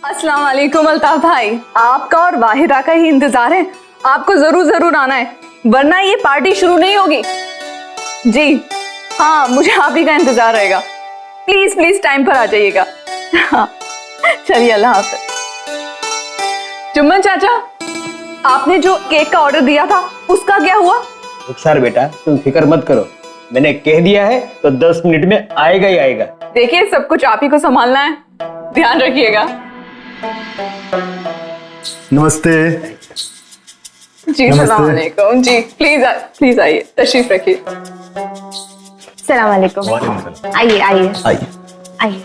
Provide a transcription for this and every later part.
अस्सलाम वालेकुम अल्ताफ भाई, आपका और वाहिदा का ही इंतजार है। आपको जरूर आना है, वरना ये पार्टी शुरू नहीं होगी। जी हाँ, मुझे आप ही का इंतजार रहेगा। प्लीज टाइम पर आ जाइएगा। हाँ, चलिए अल्लाह हाफ़िज़। जुम्मन चाचा, आपने जो केक का ऑर्डर दिया था उसका क्या हुआ? रुखसार बेटा, तुम फिक्र मत करो, मैंने कह दिया है तो 10 मिनट में आएगा ही आएगा। देखिए, सब कुछ आप ही को संभालना है, ध्यान रखिएगा। नमस्ते जी, सलाम वालेकुम। जी प्लीज आइए, तशरीफ रखिए। सलाम वालेकुम। आइए आइए आइए। आइए।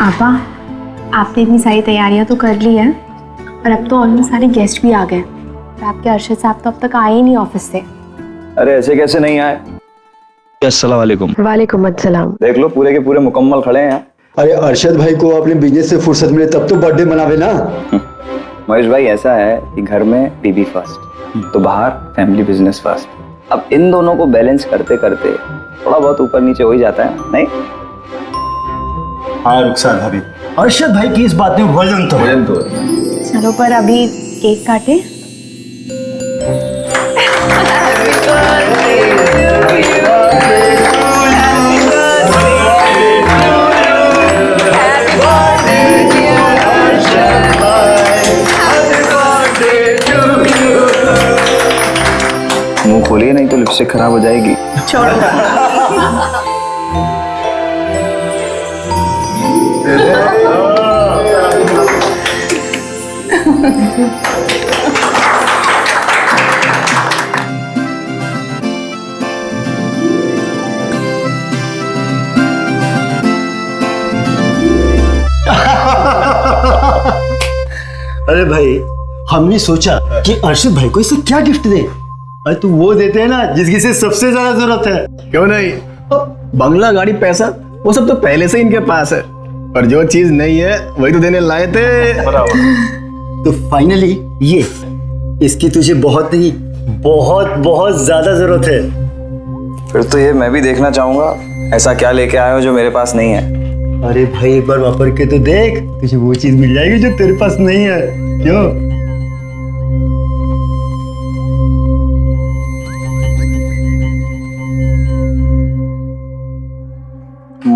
आपा, आपने इतनी सारी तैयारियां तो कर ली हैं और अब तो ऑलमोस्ट सारे गेस्ट भी आ गए और आपके अरशद साहब तो अब तक आए ही नहीं ऑफिस से। अरे ऐसे कैसे नहीं आए? अस्सलाम वालेकुम। वालेकुम अस्सलाम। देख लो, पूरे के पूरे मुकम्मल खड़े हैं। अरे अरशद भाई को अपने बिजनेस से फुर्सत मिले तब तो बर्थडे मनावे ना। महेश भाई, ऐसा है कि घर में बीबी फर्स्ट तो बाहर फैमिली बिजनेस फर्स्ट। अब इन दोनों को बैलेंस करते करते थोड़ा बहुत ऊपर नीचे हो ही जाता है, नहीं? हाँ रुखसार भाभी, अरशद भाई की इस बात में वजन तो है। चलो पर अभी केक काटे। मुंह खोलिए, नहीं तो लिपस्टिक खराब हो जाएगी। छोड़ो। अरे भाई, हमने सोचा कि अरशद भाई को इसे क्या गिफ्ट दे। अरे तो वो देते हैं ना जिसकी से सबसे ज्यादा जरूरत है। क्यों नहीं? बंगला, गाड़ी, पैसा वो सब तो पहले से इनके पास है, पर जो चीज नहीं है वही तो देने लाए थे। तो फाइनली ये इसकी तुझे बहुत नहीं बहुत बहुत ज्यादा जरूरत है। फिर तो ये मैं भी देखना चाहूंगा, ऐसा क्या लेके आए हो जो मेरे पास नहीं है। अरे भाई, एक बार वापर के तो देख, तुझे वो चीज मिल जाएगी जो तेरे पास नहीं है। क्यों?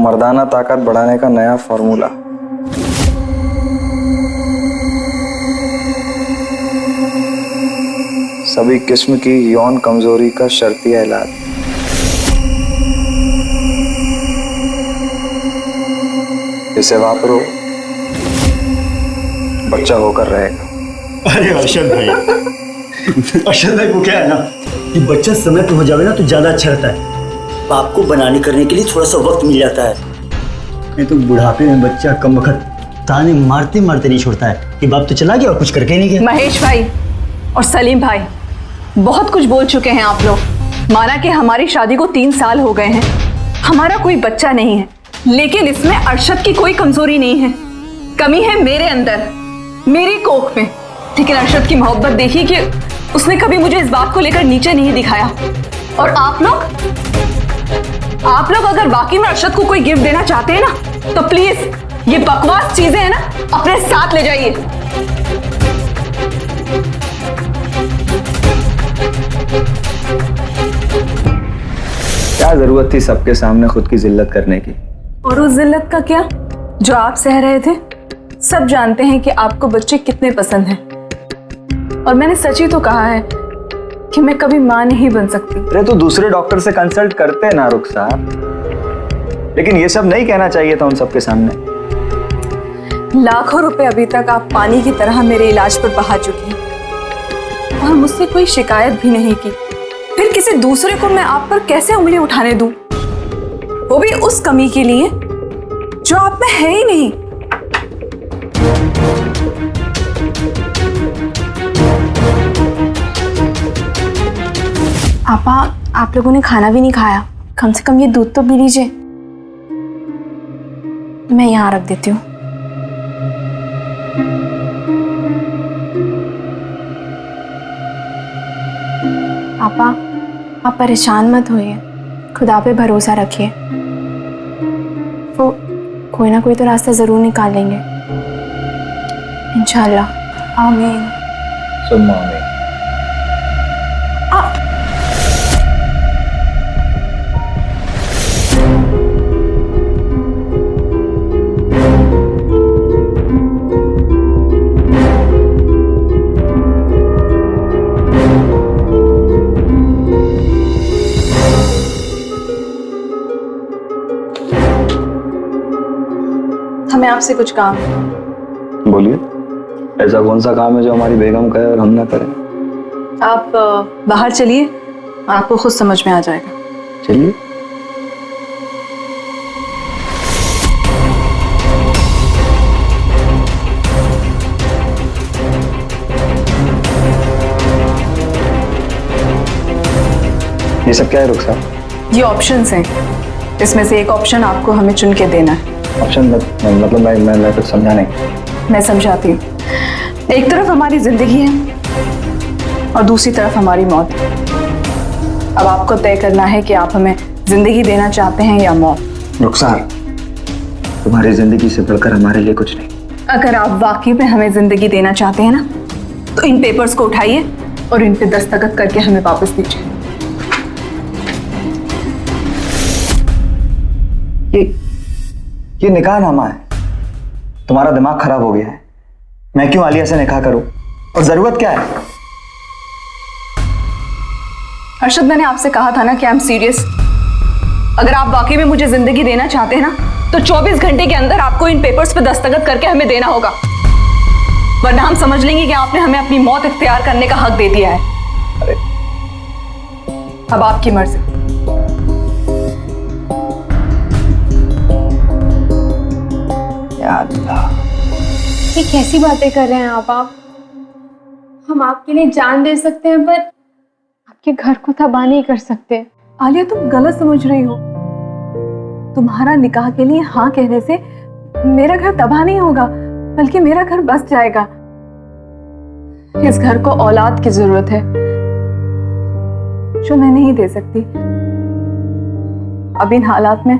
मर्दाना ताकत बढ़ाने का नया फॉर्मूला। सभी किस्म की यौन कमजोरी का शर्तिया इलाज। इसे वापरो, बच्चा होकर रहेगा। अरे अरशद भाई, अरशद भाई को क्या है ना कि बच्चा समय पे हो जावे ना तो ज्यादा अच्छा रहता है। बाप को बनाने करने के लिए थोड़ा सा वक्त मिल जाता है, नहीं तो बुढ़ापे में बच्चा कम वक्त ताने मारते मारते नहीं छोड़ता है कि बाप तो चला गया और कुछ करके नहीं गया। महेश भाई और सलीम भाई, बहुत कुछ बोल चुके हैं आप लोग। माना कि हमारी शादी को 3 साल हो गए हैं, हमारा कोई बच्चा नहीं है, लेकिन इसमें अरशद की कोई कमजोरी नहीं है। कमी है मेरे अंदर, मेरी कोख में। लेकिन अरशद की मोहब्बत देखिए कि उसने कभी मुझे इस बात को लेकर नीचे नहीं दिखाया। और आप लोग अगर वाकई में अरशद को कोई गिफ्ट देना चाहते हैं ना, तो प्लीज ये बकवास चीजें हैं ना, अपने साथ ले जाइए। क्या जरूरत थी सबके सामने खुद की जिल्लत करने की? और उस जिल्लत का क्या जो आप सह रहे थे? सब जानते हैं कि आपको बच्चे कितने पसंद हैं, और मैंने सच ही तो कहा है कि मैं कभी मां नहीं बन सकती। अरे तो दूसरे डॉक्टर से कंसल्ट करते ना रुखसार, लेकिन ये सब नहीं कहना चाहिए था उन सबके सामने। लाखों रुपए अभी तक आप पानी की तरह मेरे इलाज पर बहा चुकी हैं और मुझसे कोई शिकायत भी नहीं की। फिर किसी दूसरे को मैं आप पर कैसे उंगली उठाने दूं, वो भी उस कमी के लिए जो आप में है ही नहीं। आपा, आप लोगों ने खाना भी नहीं खाया, कम से कम ये दूध तो पी लीजिए। मैं यहाँ रख देती हूँ। पापा, आप परेशान मत होइए, खुदा पे भरोसा रखिए, वो कोई ना कोई तो रास्ता जरूर निकाल लेंगे इंशाल्लाह। आमीन। सुम्मा आमीन। हमें आपसे कुछ काम है। बोलिए, ऐसा कौन सा काम है जो हमारी बेगम कहे और हम ना करें? आप बाहर चलिए, आपको खुद समझ में आ जाएगा। चलिए। ये सब क्या है रुखसार? ये ऑप्शंस हैं, इसमें से एक ऑप्शन आपको हमें चुन के देना है। ऑप्शन मतलब मैं कुछ समझा नहीं। मैं समझाती हूँ। एक तरफ हमारी जिंदगी है और दूसरी तरफ हमारी मौत। अब आपको तय करना है कि आप हमें जिंदगी देना चाहते हैं या मौत। रुखसार, तुम्हारी जिंदगी से बढ़कर हमारे लिए कुछ नहीं। अगर आप वाकई में हमें जिंदगी देना चाहते हैं ना, तो इन पेपर्स को उठाइए और इन पे दस्तखत करके हमें वापस दीजिए। ये निकाहनामा है। तुम्हारा दिमाग खराब हो गया है। मैं क्यों आलिया से निकाह करूं? और जरूरत क्या है? अर्शद, मैंने आपसे कहा था ना कि आई एम सीरियस। अगर आप वाकई में मुझे जिंदगी देना चाहते हैं ना, तो 24 घंटे के अंदर आपको इन पेपर्स पे दस्तखत करके हमें देना होगा, वरना हम समझ लेंगे कि आपने हमें अपनी मौत इख्तियार करने का हक दे दिया है। अरे अब आपकी मर्जी। या अल्लाह, ये कैसी बातें कर रहे हैं आप? हम आपके लिए जान दे सकते हैं, पर आपके घर को तबाह नहीं कर सकते। आलिया, तुम गलत समझ रही हो। तुम्हारा निकाह के लिए हाँ कहने से मेरा घर तबाह नहीं होगा, बल्कि मेरा घर बस जाएगा। इस घर को औलाद की जरूरत है जो मैं नहीं दे सकती। अब इन हालात में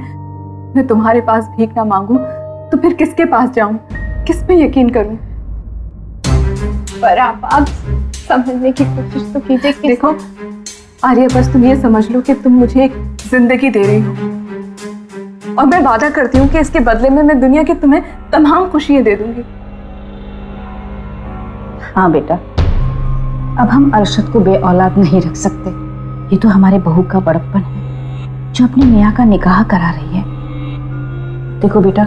मैं तुम्हारे पास भीख ना मांगू तो फिर किसके पास जाऊं, किस पे यकीन करूं? पर आप समझने की कोशिश तो कीजिए कि देखो आर्या, बस तुम ये समझ लो कि तुम मुझे एक जिंदगी दे रही हो, और मैं वादा करती हूँ कि इसके बदले में मैं दुनिया की तुम्हें तमाम खुशियां दे दूंगी। हाँ बेटा, अब हम अरशद को बे औलाद नहीं रख सकते। ये तो हमारे बहू का बड़प्पन है जो अपने मियाँ का निकाह करा रही है। देखो बेटा,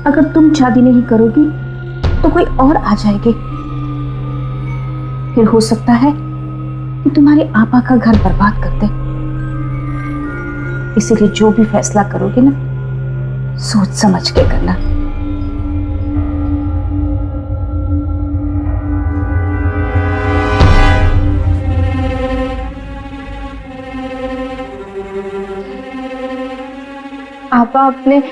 अगर तुम शादी नहीं करोगी तो कोई और आ जाएगी, फिर हो सकता है कि तुम्हारे आपा का घर बर्बाद कर दे। इसीलिए जो भी फैसला करोगे ना, सोच समझ के करना। आपा अपने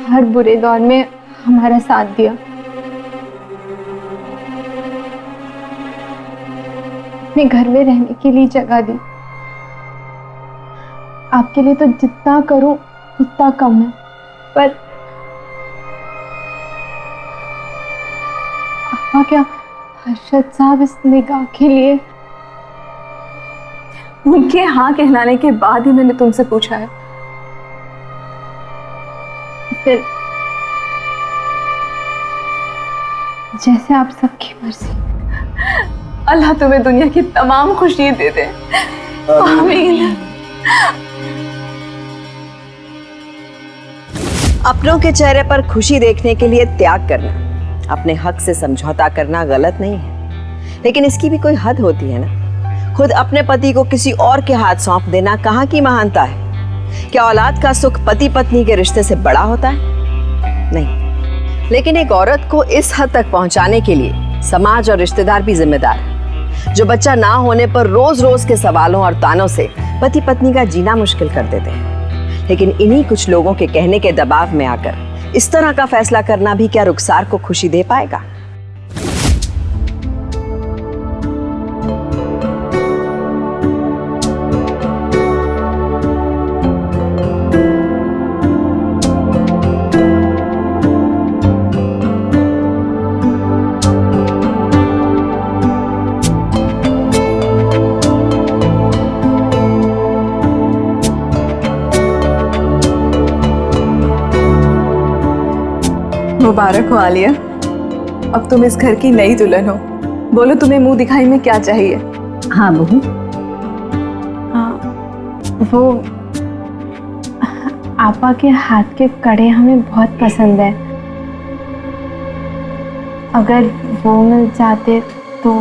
हर बुरे दौर में हमारा साथ दिया। अपने घर में रहने के लिए जगह दी। आपके लिए तो जितना करूं उतना कम है, पर आपा क्या अरशद साहब इस निगाह के लिए? उनके हाँ कहलाने के बाद ही मैंने तुमसे पूछा है। फिर जैसे आप सबकी मर्जी। अल्लाह तुम्हें दुनिया की तमाम खुशियां दे दे। आमीन। अपनों के चेहरे पर खुशी देखने के लिए त्याग करना, अपने हक से समझौता करना गलत नहीं है, लेकिन इसकी भी कोई हद होती है ना। खुद अपने पति को किसी और के हाथ सौंप देना कहाँ की महानता है? क्या औलाद का सुख पति पत्नी के रिश्ते से बड़ा होता है? नहीं। लेकिन एक औरत को इस हद तक पहुंचाने के लिए समाज और रिश्तेदार भी जिम्मेदार है। जो बच्चा ना होने पर रोज रोज के सवालों और तानों से पति पत्नी का जीना मुश्किल कर देते हैं। लेकिन इन्हीं कुछ लोगों के कहने के दबाव में आकर इस तरह का फैसला करना भी क्या रुखसार को खुशी दे पाएगा? मुबारक हो आलिया, अब तुम इस घर की नई दुल्हन हो। बोलो तुम्हें मुंह दिखाई में क्या चाहिए? हाँ बहू, हाँ, वो आपा के हाथ के कड़े हमें बहुत पसंद है। अगर वो मिल जाते तो।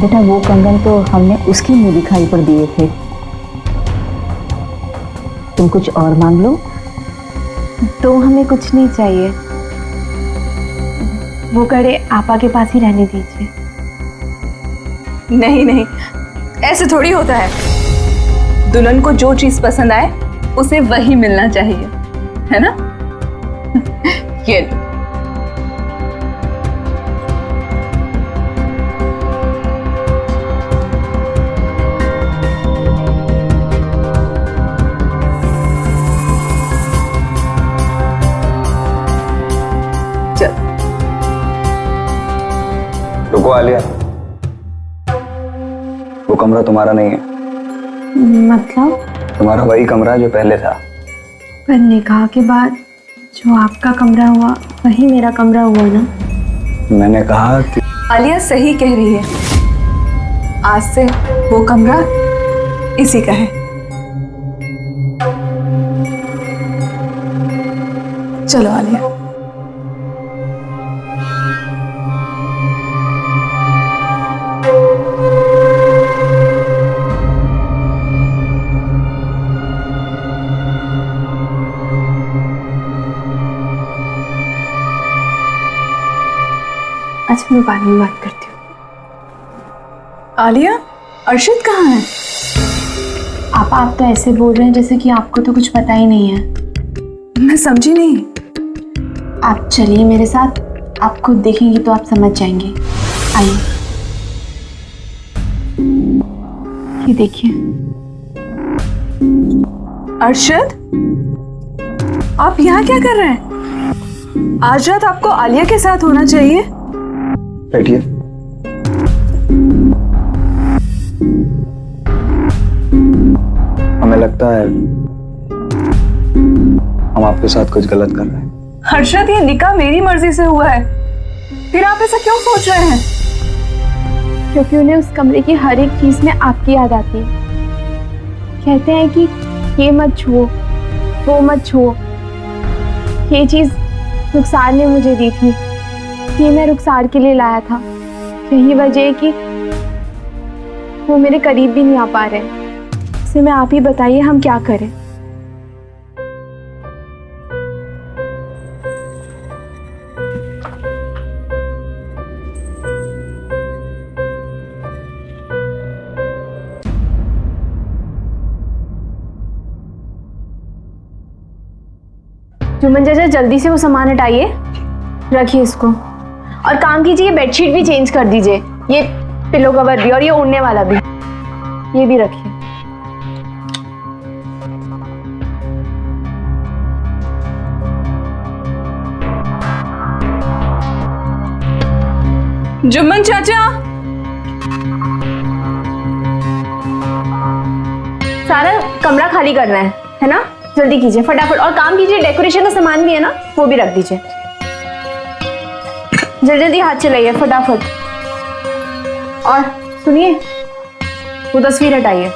बेटा वो कंगन तो हमने उसकी मुंह दिखाई पर दिए थे। तुम कुछ और मांग लो। तो हमें कुछ नहीं चाहिए, वो कड़े आपा के पास ही रहने दीजिए। नहीं नहीं, ऐसे थोड़ी होता है। दुल्हन को जो चीज पसंद आए उसे वही मिलना चाहिए, है ना? ये लो। रुको आलिया, वो कमरा तुम्हारा नहीं है। मतलब? तुम्हारा वही कमरा जो पहले था। पर निकाह के बाद जो आपका कमरा हुआ वही मेरा कमरा हुआ ना। मैंने कहा कि आलिया सही कह रही है, आज से वो कमरा इसी का है। चलो आलिया। अच्छा मैं बाद में बात करती हूँ। आलिया, अर्शिद कहाँ है? आप तो ऐसे बोल रहे हैं जैसे कि आपको तो कुछ पता ही नहीं है। मैं समझी नहीं। आप चलिए मेरे साथ, आप खुद देखेंगी तो आप समझ जाएंगे। आइए, ये देखिए। अर्शद, आप यहाँ क्या कर रहे हैं? आज रात आपको आलिया के साथ होना चाहिए। बैठिए। हमें लगता है हम आपके साथ कुछ गलत कर रहे हैं। हर्षद, ये निकाह मेरी मर्जी से हुआ है, फिर आप ऐसा क्यों सोच रहे हैं? क्योंकि उन्हें उस कमरे की हर एक चीज में आपकी याद आती है। कहते हैं कि ये मत छुओ, वो मत छुओ। ये चीज रुखसार ने मुझे दी थी, ये मैं रुखसार के लिए लाया था। यही वजह है कि वो मेरे करीब भी नहीं आ पा रहे। इसे मैं आप ही बताइए, हम क्या करें? जुम्मन चाचा, जल्दी से वो सामान हटाइए, रखिए इसको। और काम कीजिए, बेडशीट भी चेंज कर दीजिए, ये पिलो कवर भी, और ये ओढ़ने वाला भी, ये भी रखिए। जुम्मन चाचा, सारा कमरा खाली करना है ना? जल्दी कीजिए फटाफट, और काम कीजिए, डेकोरेशन का सामान भी है ना, वो भी रख दीजिए। जल्दी जल्दी हाथ चलाइए फटाफट। और सुनिए, वो तस्वीर हटाइए।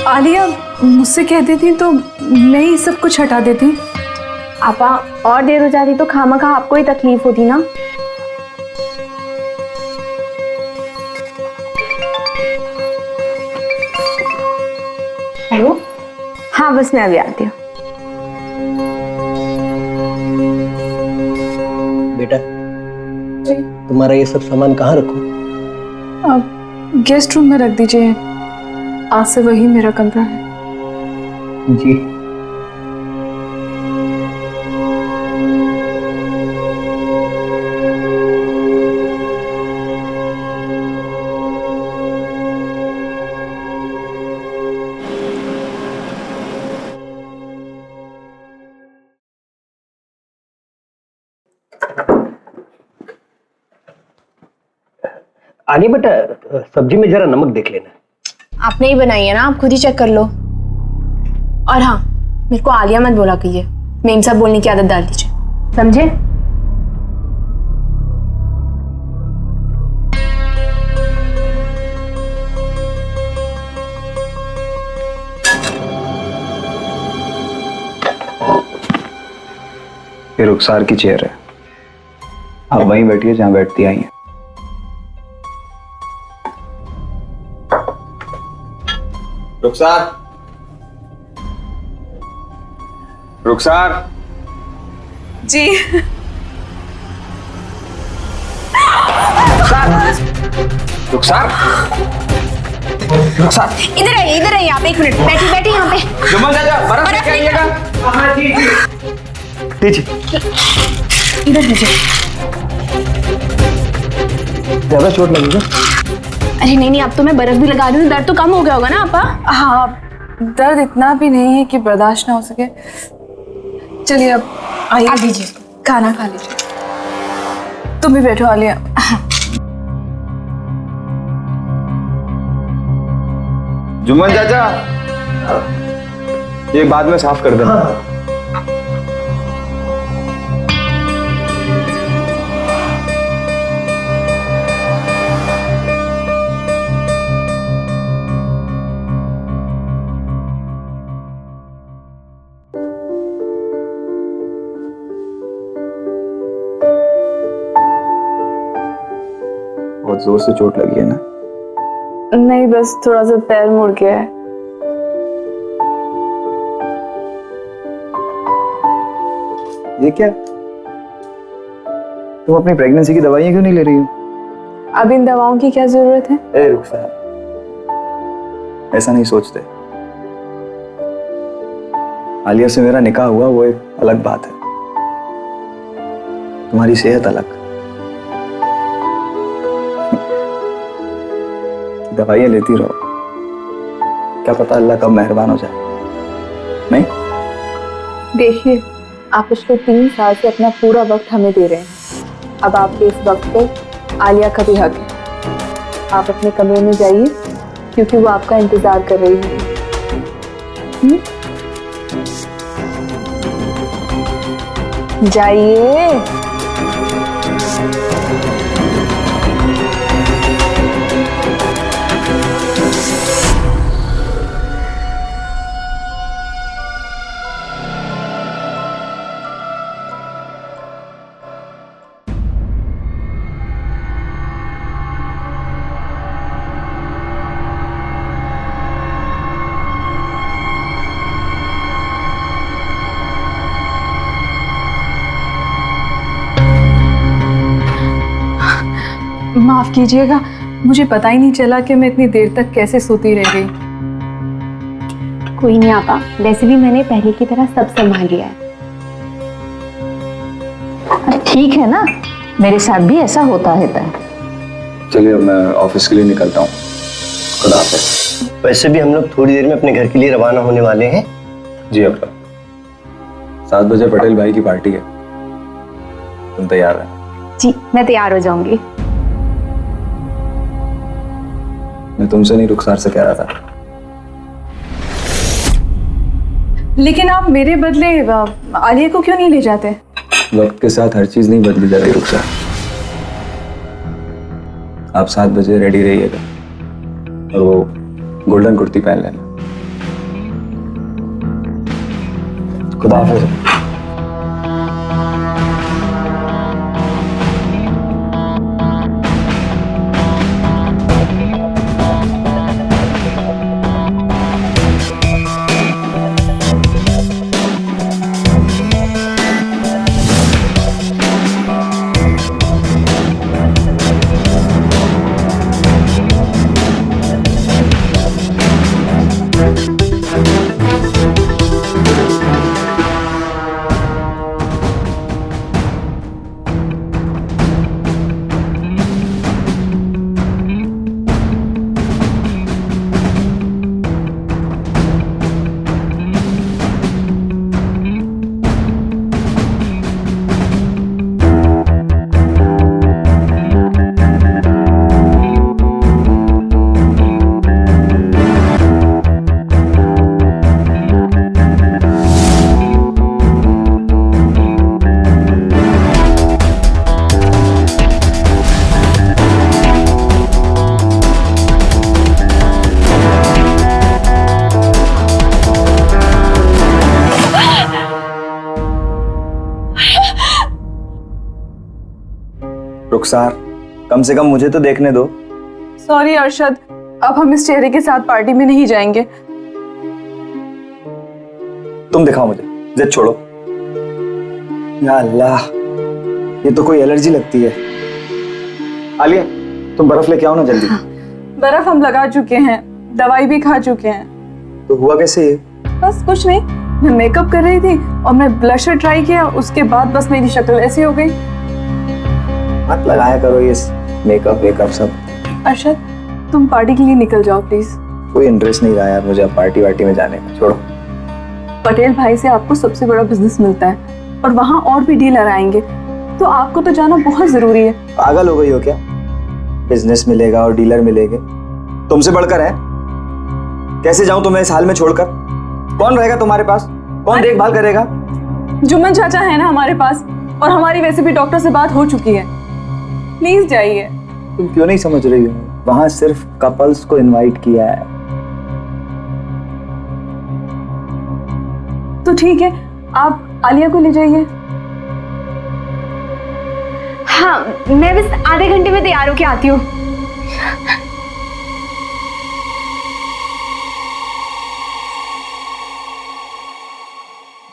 आलिया मुझसे कह देती तो मैं ही सब कुछ हटा देती। आपा, और देर हो जाती तो खामखा आपको ही तकलीफ होती ना। हेलो, हाँ बस मैं अभी आती हूँ। तुम्हारा ये सब सामान कहाँ रखूं? अब गेस्ट रूम में रख दीजिए, आज से वही मेरा कमरा है। जी। आगे बेटा, सब्जी में जरा नमक देख लेना। आपने ही बनाई है ना, आप खुद ही चेक कर लो। और हाँ, मेरे को आलिया मत बोला कीजिए, मेम साहब बोलने की आदत डाल दीजिए, समझे? ये रुखसार की चेयर है, आप वहीं बैठिए जहां बैठती आई हैं। रुखसार, रुखसार। जी। रुखसार, रुखसार। इधर आइए आप, 1 मिनट बैठिए यहाँ पे। जुम्मन चाचा, बर्फ लेके आइएगा। हाँ जी जी। दीजिए। इधर दीजिए। ज्यादा चोट लगेगा? अरे नहीं, अब तो मैं बर्फ भी लगा रही हूँ, दर्द तो कम हो गया होगा ना आपा? हाँ, दर्द इतना भी नहीं है कि बर्दाश्त ना हो सके। चलिए अब आइए, आ दीजिए, खाना खा लीजिए। तुम भी बैठो आलिया। जुम्मन चाचा, ये बाद में साफ कर देना। बहुत जोर से चोट लगी है ना? नहीं, बस थोड़ा सा पैर मुड़ गया है। ये क्या? तुम अपनी प्रेगनेंसी की दवाइयां क्यों नहीं ले रही हो? अब इन दवाओं की क्या जरूरत है? ए रुखसार, ऐसा नहीं सोचते। आलिया से मेरा निकाह हुआ, वो एक अलग बात है, तुम्हारी सेहत अलग। दवाइयां लेती रहो, क्या पता अल्लाह कब मेहरबान हो जाए। नहीं? देखिए, आप पिछले 3 साल से अपना पूरा वक्त हमें दे रहे हैं। अब आपके इस वक्त पे आलिया का भी हक है। आप अपने कमरे में जाइए, क्योंकि वो आपका इंतजार कर रही है। जाइए। माफ कीजिएगा, मुझे पता ही नहीं चला कि मैं इतनी देर तक कैसे सोती रह गई। कोई नहीं आपा, वैसे भी मैंने पहले की तरह सब संभाल लिया है। ठीक है ना, मेरे साथ भी ऐसा होता है। चलिए अब मैं ऑफिस के लिए निकलता हूँ। खुदा हाफिज़। वैसे भी हम लोग थोड़ी देर में अपने घर के लिए रवाना होने वाले हैं। जी अब्बा, 7 बजे पटेल भाई की पार्टी है, तुम तैयार है? जी, मैं तैयार हो जाऊंगी। मैं तुमसे नहीं, रुखसार से कह रहा था। लेकिन आप मेरे बदले आलिया को क्यों नहीं ले जाते? वक्त के साथ हर चीज नहीं बदली जाती रुखसार। आप 7 बजे रेडी रहिएगा और वो गोल्डन कुर्ती पहन लेना। खुदा हाफिज़। रुखसार, कम से कम मुझे तो देखने दो। सॉरी अरशद, अब हम इस चेहरे के साथ पार्टी में नहीं जाएंगे। तुम दिखाओ मुझे, जिद छोड़ो। या अल्लाह, ये तो कोई एलर्जी लगती है। आलिया, तुम बर्फ लेके आओ ना जल्दी। बर्फ हम लगा चुके हैं, दवाई भी खा चुके हैं। तो हुआ कैसे ये? बस कुछ नहीं, मैं मेकअप कर रही थी और मैं ब्लशर ट्राई किया, उसके बाद बस मेरी शक्ल ऐसी हो गई। मत लगाया करो ये मेकअप वेकअप सब। अरशद, तुम पार्टी के लिए निकल जाओ प्लीज। कोई इंटरेस्ट नहीं रहा यार मुझे अब पार्टी वार्टी में जाने का, छोड़ो। पटेल भाई से आपको सबसे बड़ा बिजनेस मिलता है और वहाँ और भी डीलर आएंगे, तो आपको तो जाना बहुत जरूरी है। पागल हो गई हो क्या? बिजनेस मिलेगा और डीलर मिलेंगे, तुमसे बढ़कर है? कैसे जाऊं तुम्हें इस हाल में छोड़कर? कौन रहेगा तुम्हारे पास? कौन देखभाल करेगा? जुम्मन चाचा है ना हमारे पास, और हमारी वैसे भी डॉक्टर से बात हो चुकी है। प्लीज जाइए। तुम क्यों नहीं समझ रही हो? वहां सिर्फ कपल्स को इनवाइट किया है। तो ठीक है, आप आलिया को ले जाइए। हाँ, मैं बस आधे घंटे में तैयार होके आती हूँ।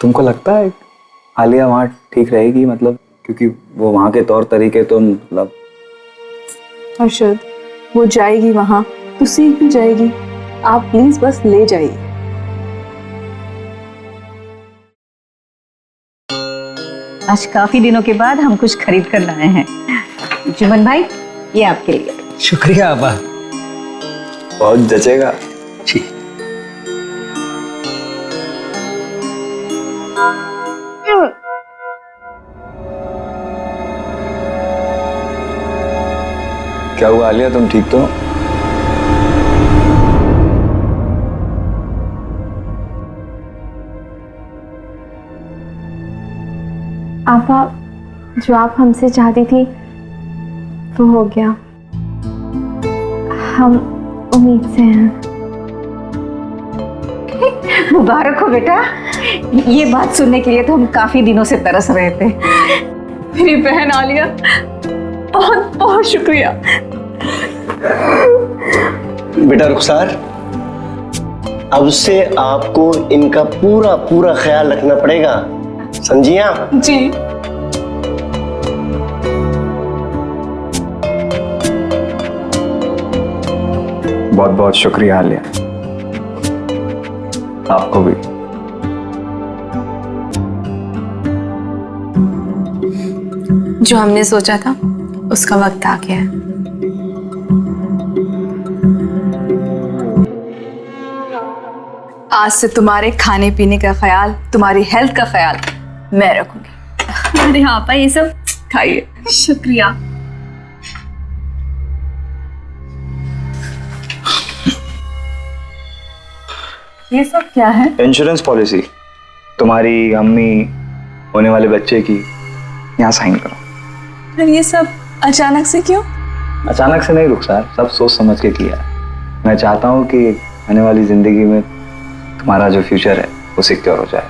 तुमको लगता है आलिया वहां ठीक रहेगी? मतलब क्योंकि वो वहां के तौर तरीके तो मतलब। अरशद, वो जाएगी वहां तो सीख भी जाएगी। आप प्लीज बस ले जाइए। आज काफी दिनों के बाद हम कुछ खरीद कर लाए हैं। जुम्मन भाई, ये आपके लिए। शुक्रिया आबा। बहुत जचेगा। जी। क्या हुआ आलिया, तुम ठीक तो? आपा, जो आप हमसे चाहती थी वो हो गया। हम उम्मीद से हैं। मुबारक हो बेटा, ये बात सुनने के लिए तो हम काफी दिनों से तरस रहे थे। मेरी बहन आलिया, बहुत बहुत शुक्रिया। बेटा रुखसार, अब से आपको इनका पूरा पूरा ख्याल रखना पड़ेगा, समझिया? जी। बहुत बहुत शुक्रिया आलिया, आपको भी। जो हमने सोचा था उसका वक्त आ गया है। आज से तुम्हारे खाने पीने का ख्याल, तुम्हारी हेल्थ का ख्याल मैं रखूंगी। अरे हाँ पा, ये सब खाइए। शुक्रिया। ये सब क्या है? इंश्योरेंस पॉलिसी, तुम्हारी अम्मी होने वाले बच्चे की। यहाँ साइन करो। फिर ये सब अचानक से क्यों? अचानक से नहीं रुखसार, सब सोच समझ के किया। मैं चाहता हूँ कि आने वाली जिंदगी में तुम्हारा जो फ्यूचर है वो सिक्योर हो जाए।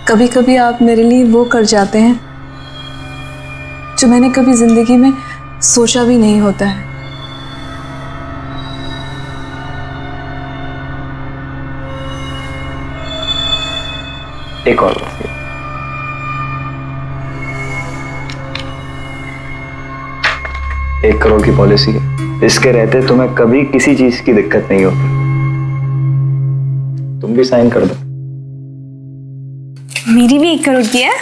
कभी कभी आप मेरे लिए वो कर जाते हैं जो मैंने कभी जिंदगी में सोचा भी नहीं होता है। एक और बात, 1 करोड़ की पॉलिसी है, इसके रहते तुम्हें कभी किसी चीज की दिक्कत नहीं होती। तुम भी साइन कर दो। मेरी भी 1 करोड़ की है।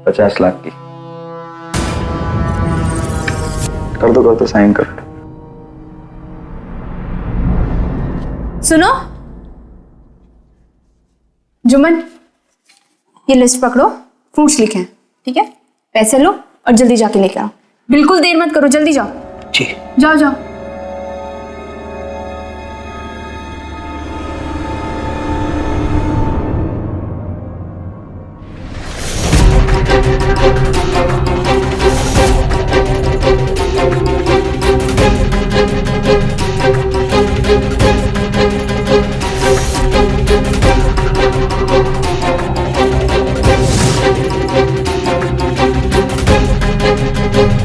50 लाख की। कर दो साइन कर दो। सुनो जुम्मन, ये लिस्ट पकड़ो, फ्रूट्स लिखे हैं, ठीक है? पैसे लो और जल्दी जाके लेके आओ। बिल्कुल देर मत करो, जल्दी जाओ। जी। जाओ जाओ। Thank you.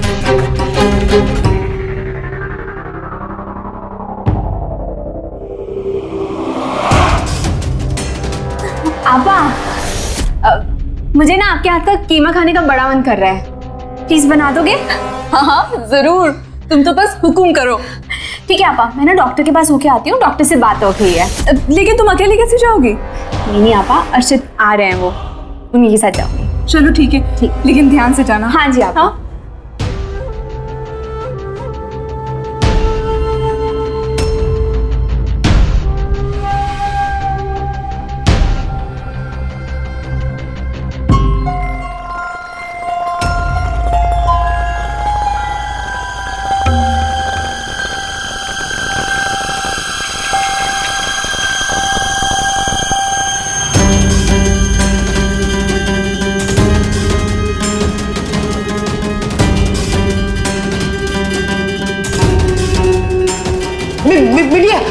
मुझे ना आपके हाथ का कीमा खाने का बड़ा मन कर रहा है, प्लीज बना दोगे? हाँ हाँ जरूर, तुम तो बस हुकुम करो। ठीक है आपा, मैं ना डॉक्टर के पास होके आती हूँ, डॉक्टर से बात हो गई है। लेकिन तुम अकेले कैसे जाओगी? नहीं आपा, अर्षित आ रहे हैं, वो उन्हीं के साथ जाऊंगी। चलो ठीक है, ठीक। लेकिन ध्यान से जाना। हाँ जी आपा।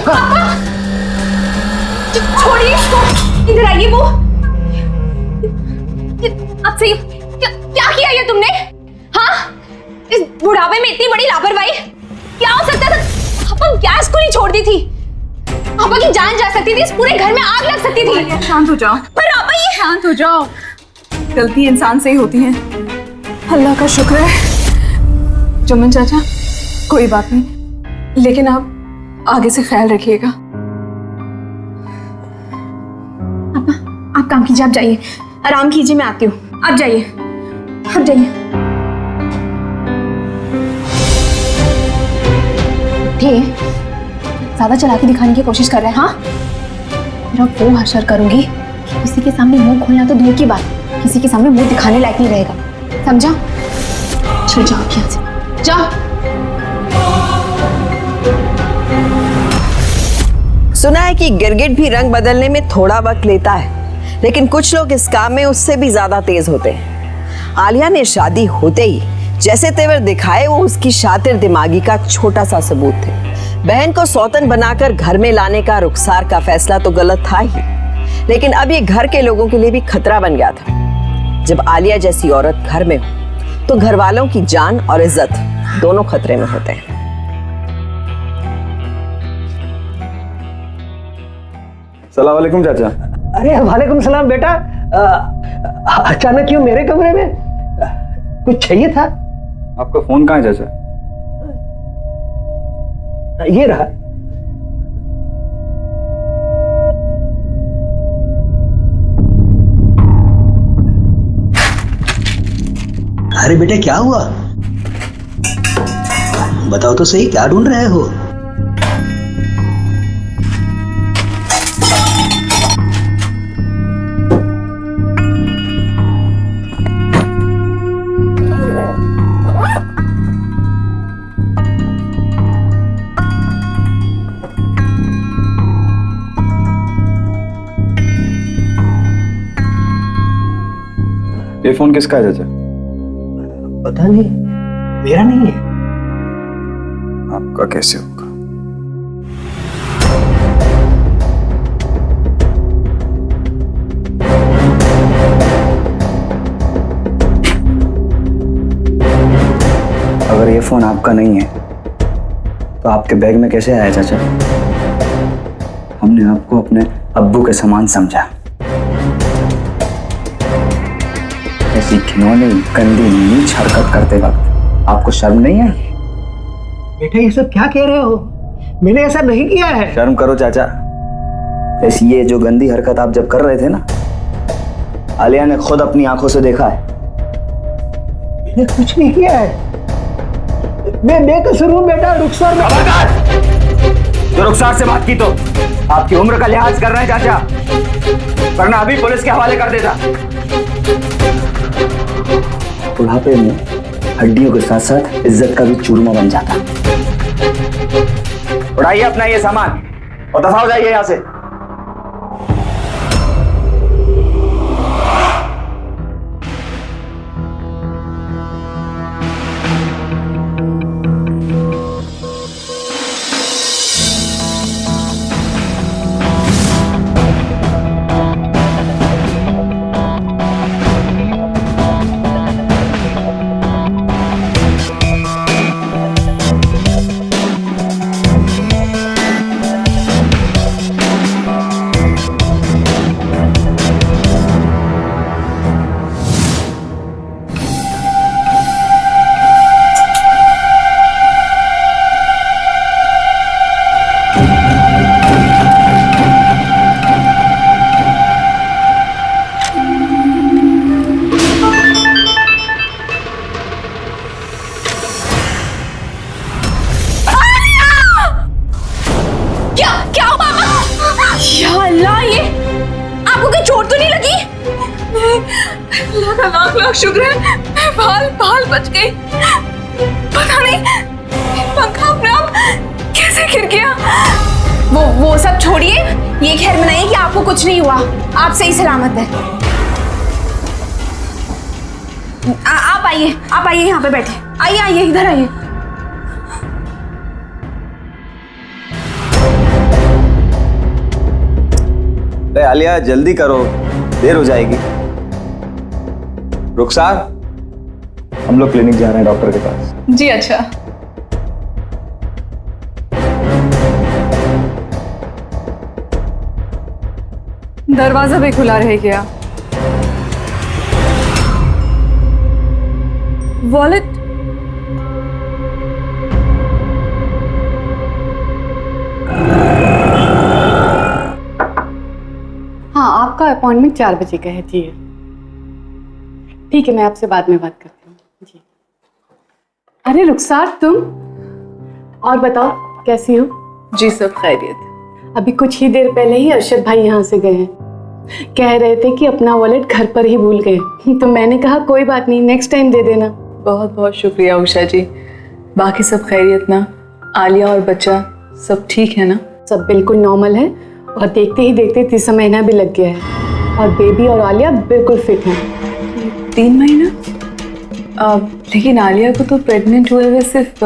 हाँ? छोड़िए इसको, इधर आइए। वो आपसे क्या किया ये तुमने? हाँ, इस बुढ़ापे में इतनी बड़ी लापरवाही क्या हो सकता था? आपा गैस को नहीं छोड़ दी थी, आपा की जान जा सकती थी, इस पूरे घर में आग लग सकती थी। शांत हो जाओ। पर आपा ये शांत हो जाओ, गलती इंसान से ही होती है। अल्लाह का शुक्र है। चमन चाचा, कोई बात नहीं, लेकिन आप आगे से ख्याल रखिएगा। आप काम कीजिए, आप जाइए, आराम कीजिए, मैं आती हूँ। आप जाइए, आप जाइए। ज्यादा चलाकी दिखाने की कोशिश कर रहे हैं। हाँ, मेरा वो हशर करूंगी कि किसी के सामने मुंह खोलना तो दूर की बात, किसी के सामने मुंह दिखाने लायक नहीं रहेगा, समझा? चल जाओ यहाँ से, जाओ। सुना है कि गिरगिट भी रंग बदलने में थोड़ा वक्त लेता है, लेकिन कुछ लोग इस काम में उससे भी ज्यादा तेज होते हैं। आलिया ने शादी होते ही जैसे तेवर दिखाए वो उसकी शातिर दिमागी का छोटा सा सबूत थे। बहन को सौतन बनाकर घर में लाने का रुखसार का फैसला तो गलत था ही, लेकिन अब ये घर के लोगों के लिए भी खतरा बन गया था। जब आलिया जैसी औरत घर में हो तो घर वालों की जान और इज्जत दोनों खतरे में होते हैं। सलाम वालेकुम चाचा। अरे वालेकुम सलाम बेटा। अचानक क्यों मेरे कमरे में? कुछ चाहिए था? आपका फोन कहाँ है चाचा? ये रहा। अरे बेटे क्या हुआ? बताओ तो सही, क्या ढूंढ रहे हो? ये फोन किसका है चाचा? पता नहीं, मेरा नहीं है। आपका कैसे होगा? अगर ये फोन आपका नहीं है तो आपके बैग में कैसे आया चाचा? हमने आपको अपने अब्बू के समान समझा। ऐसी खिलौने गंदी नीच हरकत करते वक्त आपको शर्म नहीं आई? बेटा ये सब क्या कह रहे हो? मैंने ऐसा नहीं किया है। शर्म करो चाचा। ऐसी ये जो गंदी हरकत आप जब कर रहे थे ना, आलिया ने खुद अपनी आंखों से देखा है। मैंने कुछ नहीं किया है, मैं बेकसूर हूँ बेटा। रुखसार में जो रुखसार से बात की तो आपकी उम्र का लिहाज कर रहे हैं चाचा, वरना अभी पुलिस के हवाले कर देता। बुढ़ापे में हड्डियों के साथ साथ इज्जत का भी चूरमा बन जाता। उड़ाइए अपना ये सामान और दफा हो जाइए यहां से। का लाख लाख शुक्र है, बाल बच गई। पता नहीं पंखा अपने आप कैसे गिर गया। वो सब छोड़िए, ये खैर मनाइए कि आपको कुछ नहीं हुआ, आप सही सलामत है। आप आइए यहाँ पे बैठे, आइए इधर आइए। अरे आलिया जल्दी करो, देर हो जाएगी। रुखसार, हम लोग क्लिनिक जा रहे हैं डॉक्टर के पास। जी अच्छा। दरवाजा भी खुला रह गया। वॉलेट हाँ, आपका अपॉइंटमेंट 4 बजे का है जी। ठीक है, मैं आपसे बाद में बात करती हूँ जी। अरे रुखसार तुम, और बताओ कैसी हो? जी सब खैरियत। अभी कुछ ही देर पहले ही अरशद भाई यहाँ से गए हैं, कह रहे थे कि अपना वॉलेट घर पर ही भूल गए। तो मैंने कहा कोई बात नहीं, नेक्स्ट टाइम दे देना। बहुत बहुत शुक्रिया उषा जी। बाकी सब खैरियत ना? आलिया और बच्चा सब ठीक है ना? सब बिल्कुल नॉर्मल है, और देखते ही देखते 3 महीना भी लग गया है, और बेबी और आलिया बिल्कुल फिट हैं। 3 महीना? लेकिन आलिया को तो प्रेग्नेंट हुए हुए सिर्फ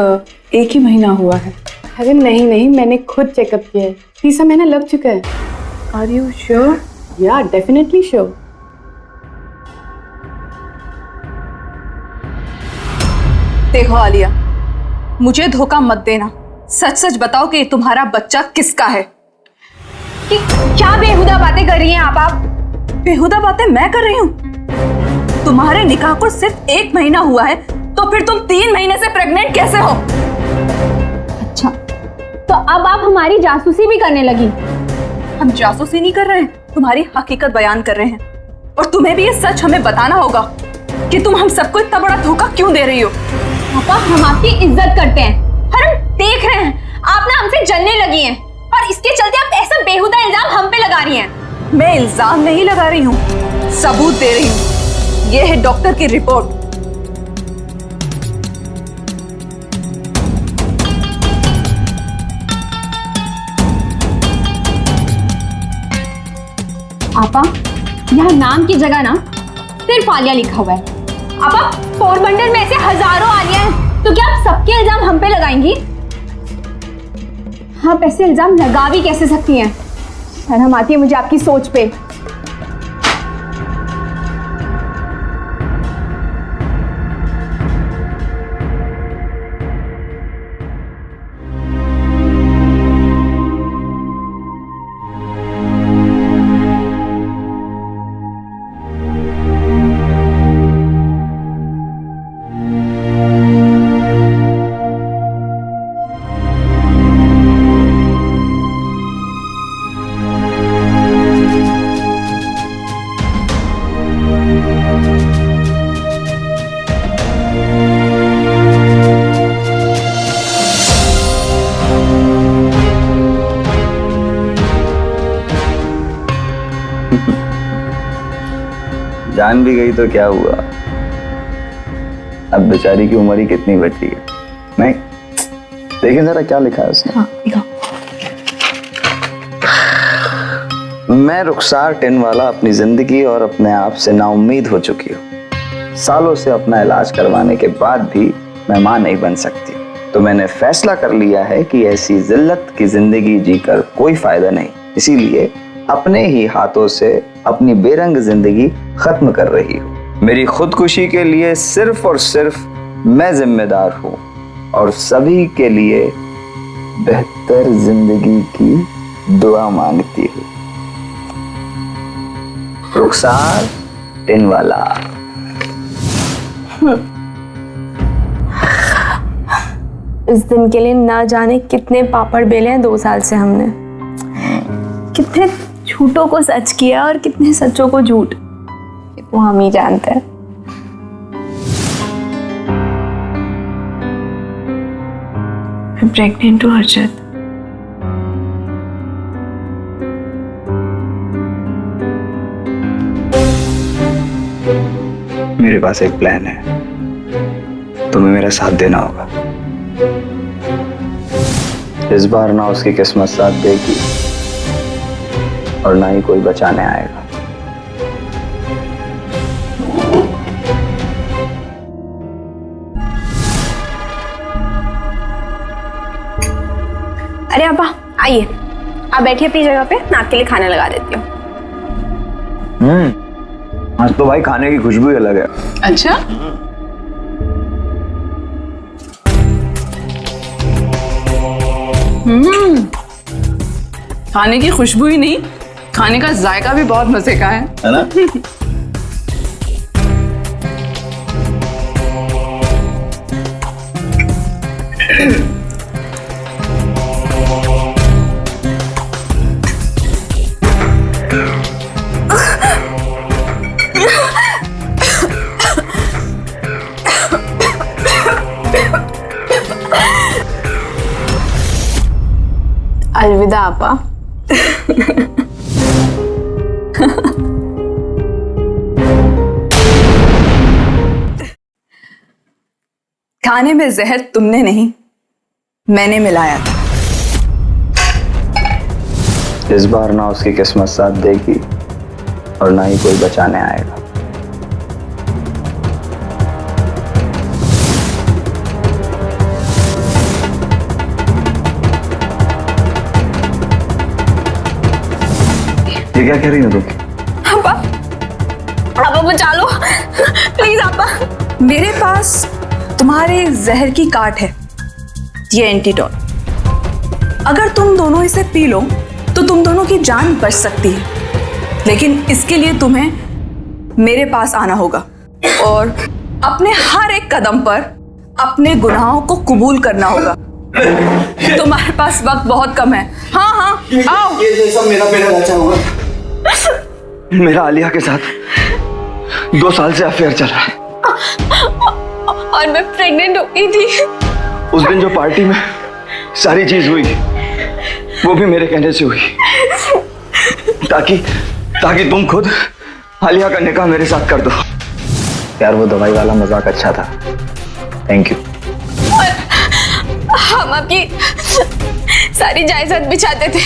1 ही महीना हुआ है। अरे नहीं, मैंने खुद चेकअप किया है, 3 महीना लग चुका है। Are you sure? या डेफिनेटली श्योर। देखो आलिया, मुझे धोखा मत देना, सच सच बताओ कि तुम्हारा बच्चा किसका है। कि क्या बेहुदा बातें कर रही हैं आप? बेहुदा बातें मैं कर रही हूँ? तुम्हारे निकाह को सिर्फ 1 महीना हुआ है, तो फिर तुम 3 महीने से प्रेग्नेंट कैसे हो? अच्छा, तो अब आप हमारी जासूसी भी करने लगी? हम जासूसी नहीं कर रहे हैं, तुम्हारी हकीकत बयान कर रहे हैं। और तुम्हें भी ये सच हमें बताना होगा कि तुम हम सबको इतना बड़ा धोखा क्यों दे रही हो। पापा, हम आपकी इज्जत करते हैं और हम देख रहे हैं आप ना हमसे जलने लगी हैं, और इसके चलते आप ऐसा बेहुदा इल्जाम हम पे लगा रही हैं। मैं इल्जाम नहीं लगा रही हूँ, सबूत दे रही हूँ। ये है डॉक्टर की रिपोर्ट। आपा, यहाँ नाम की जगह ना सिर्फ आलिया लिखा हुआ है। आपा, पोरबंदर में ऐसे हजारों आलिया हैं, तो क्या आप सबके इल्जाम हम पे लगाएंगी? आप ऐसे इल्जाम लगा भी कैसे सकती हैं? शर्म आती है मुझे आपकी सोच पे। जान भी गई तो क्या हुआ, अब बेचारी की उम्र ही कितनी बची है। नहीं, देखें जरा क्या लिखा है उसने। हाँ, लिखा। मैं रुखसार टिनवाला अपनी जिंदगी और अपने आप से नाउम्मीद हो चुकी हूँ। सालों से अपना इलाज करवाने के बाद भी मैं मां नहीं बन सकती, तो मैंने फैसला कर लिया है कि ऐसी जिल्लत की जिंदगी जीकर कोई फायदा नहीं, इसीलिए अपने ही हाथों से अपनी बेरंग जिंदगी खत्म कर रही हूँ। मेरी खुदकुशी के लिए सिर्फ और सिर्फ मैं जिम्मेदार हूँ, और सभी के लिए बेहतर जिंदगी की दुआ मांगती हूँ। रुखसार टिनवाला। इस दिन के लिए ना जाने कितने पापड़ बेले हैं 2 साल से हमने। कितने झूठों को सच किया और कितने सच्चों को झूठ, वो हम ही जानते हैं। मैं प्रेग्नेंट हूँ अर्शद। पास एक प्लान है, तुम्हें मेरा साथ देना होगा। इस बार ना उसकी किस्मत साथ देगी और ना ही कोई बचाने आएगा। अरे अब्बा आइए, आप बैठिए अपनी जगह पे, मैं आपके लिए खाना लगा देती हूँ। आज तो भाई खाने की खुशबू ही अलग है। अच्छा, खाने की खुशबू ही नहीं, खाने का जायका भी बहुत मजे का है ना? अलविदा आपा। खाने में जहर तुमने नहीं, मैंने मिलाया था। इस बार ना उसकी किस्मत साथ देगी और ना ही कोई बचाने आएगा। ये क्या कह रही हो तुम? आपा बचा लो प्लीज आपा। मेरे पास तुम्हारे जहर की काट है, ये एंटीडोट। अगर तुम दोनों इसे पी लो तो तुम दोनों की जान बच सकती है, लेकिन इसके लिए तुम्हें मेरे पास आना होगा और अपने हर एक कदम पर अपने गुनाहों को कबूल करना होगा। तुम्हारे पास वक्त बहुत कम है। हाँ हाँ आओ। ये सब मेरा पहला बच्चा होगा। मेरा आलिया के साथ 2 साल से अफेयर चल रहा है और मैं प्रेग्नेंट हो गई थी। उस दिन जो पार्टी में सारी चीज हुई वो भी मेरे कहने से हुई, ताकि तुम खुद आलिया का निकाह मेरे साथ कर दो। यार वो दवाई वाला मजाक अच्छा था, थैंक यू। हम आपकी सारी जायदाद बिछाते थे,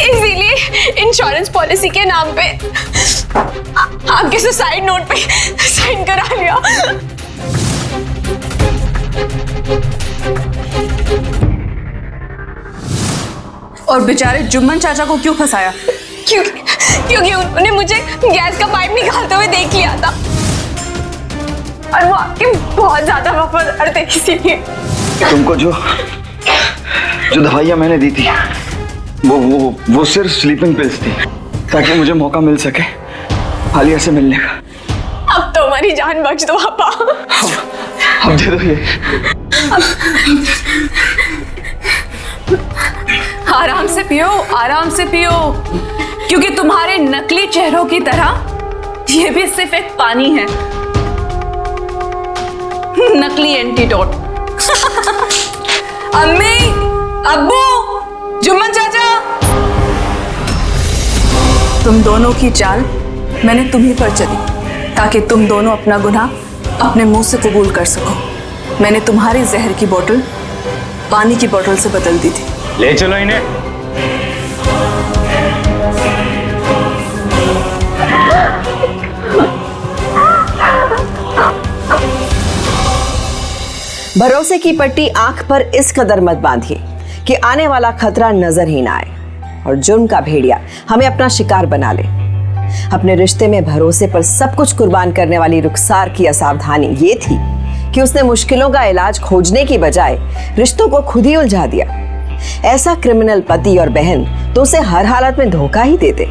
इसीलिए इंश्योरेंस पॉलिसी के नाम पे आपके सुसाइड नोट पे साइन करा लिया। और बेचारे जुम्मन चाचा को क्यों फंसाया? क्योंकि उन्होंने मुझे गैस का पाइप निकालते हुए देख लिया था और वो आपके बहुत ज्यादा वफादार थे, इसीलिए। तुमको जो दवाइयां मैंने दी थी वो सिर्फ स्लीपिंग पिल्स थी, ताकि मुझे मौका मिल सके आलिया से मिलने का। अब तो हमारी जान बच दो पापा। अब दे दो ये। आराम से पियो, आराम से पियो, क्योंकि तुम्हारे नकली चेहरों की तरह ये भी सिर्फ एक पानी है, नकली एंटीडोट। अम्मी, अब्बू, जुम्मन चाचा, तुम दोनों की चाल मैंने तुम्ही पर चली, ताकि तुम दोनों अपना गुनाह अपने मुंह से कबूल कर सको। मैंने तुम्हारी जहर की बोतल पानी की बोतल से बदल दी थी। ले चलो इन्हें। भरोसे की पट्टी आंख पर इस कदर मत बांधिए कि आने वाला खतरा नजर ही ना आए और जुर्म का भेड़िया हमें अपना शिकार बना ले। अपने रिश्ते में भरोसे पर सब कुछ कुर्बान करने वाली रुखसार की असावधानी ये थी कि उसने मुश्किलों का इलाज खोजने की बजाय रिश्तों को खुद ही उलझा दिया। ऐसा क्रिमिनल पति और बहन तो उसे हर हालत में धोखा ही देते,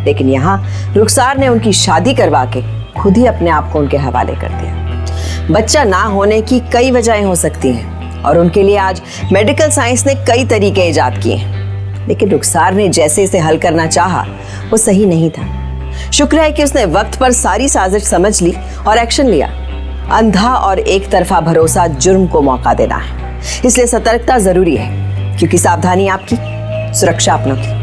लेकिन यहाँ रुखसार ने उनकी शादी करवा के खुद ही अपने आप को उनके हवाले कर दिया। बच्चा ना होने की कई वजहें हो सकती हैं और उनके लिए आज मेडिकल साइंस ने कई तरीके इजाद किए हैं, लेकिन रुखसार ने जैसे इसे हल करना चाहा वो सही नहीं था। शुक्र है कि उसने वक्त पर सारी साजिश समझ ली और एक्शन लिया। अंधा और एक तरफा भरोसा जुर्म को मौका देना है, इसलिए सतर्कता जरूरी है, क्योंकि सावधानी आपकी, सुरक्षा अपनों की।